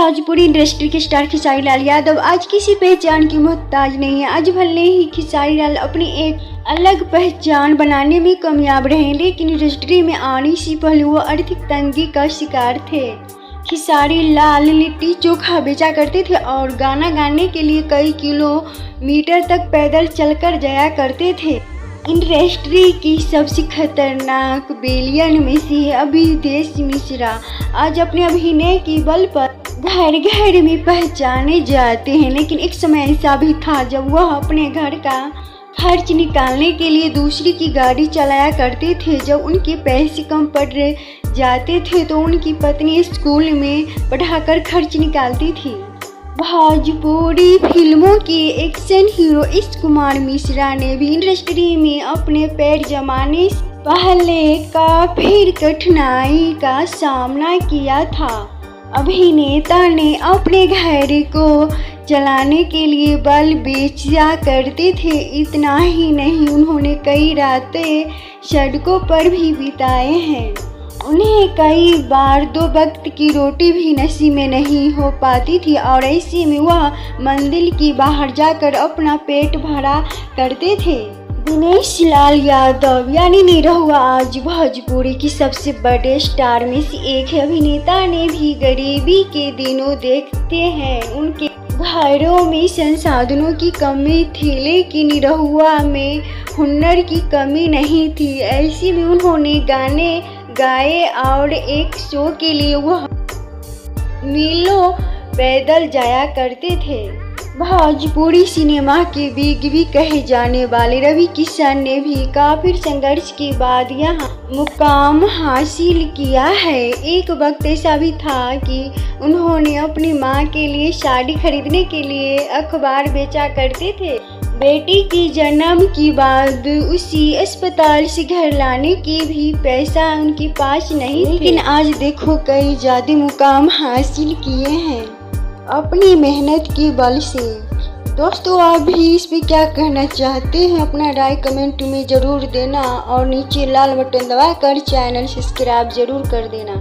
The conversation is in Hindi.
भोजपुरी इंडस्ट्री के स्टार खेसारी लाल यादव आज किसी पहचान की मोहताज नहीं है। आज भले ही खेसारी लाल अपनी एक अलग पहचान बनाने में कामयाब रहे, लेकिन इंडस्ट्री में आने से पहले वो आर्थिक तंगी का शिकार थे। खेसारी लाल लिट्टी चोखा बेचा करते थे और गाना गाने के लिए कई किलोमीटर तक पैदल चलकर जाया करते थे। इंडस्ट्री की सबसे खतरनाक बेलियन में से अभिदेश मिश्रा आज अपने अभिनय के बल पर घर घर में पहचाने जाते हैं, लेकिन एक समय ऐसा भी था जब वह अपने घर का खर्च निकालने के लिए दूसरी की गाड़ी चलाया करते थे। जब उनके पैसे कम पड़ जाते थे तो उनकी पत्नी स्कूल में पढ़ाकर खर्च निकालती थी। भोजपुरी फिल्मों के एक्शन हीरो इश्क कुमार मिश्रा ने भी इंडस्ट्री में अपने पैर जमाने से पहले काफी कठिनाई का सामना किया था। अभिनेता ने अपने घर को चलाने के लिए बाल बेचा करते थे। इतना ही नहीं, उन्होंने कई रातें सड़कों पर भी बिताए हैं। उन्हें कई बार 2 वक्त की रोटी भी नसीब में नहीं हो पाती थी और ऐसे में वह मंदिर के बाहर जाकर अपना पेट भरा करते थे। दिनेश लाल यादव यानी निरहुआ आज भोजपुरी की सबसे बड़े स्टार में से एक है। अभिनेता ने भी गरीबी के दिनों देखते हैं। उनके घरों में संसाधनों की कमी थी, लेकिन निरहुआ में हुनर की कमी नहीं थी। ऐसे में उन्होंने गाने गाए और एक शो के लिए वह मीलों पैदल जाया करते थे। भोजपुरी सिनेमा के बिग बी कहे जाने वाले रवि किशन ने भी काफी संघर्ष के बाद यहाँ मुकाम हासिल किया है। एक वक्त ऐसा भी था कि उन्होंने अपनी मां के लिए साड़ी खरीदने के लिए अखबार बेचा करते थे। बेटी के जन्म के बाद उसी अस्पताल से घर लाने की भी पैसा उनके पास नहीं, लेकिन आज देखो कई ज्यादा मुकाम हासिल किए हैं अपनी मेहनत के बल से। दोस्तों, आप भी इस पे क्या कहना चाहते हैं? अपना राय कमेंट में ज़रूर देना और नीचे लाल बटन दबाकर चैनल सब्सक्राइब ज़रूर कर देना।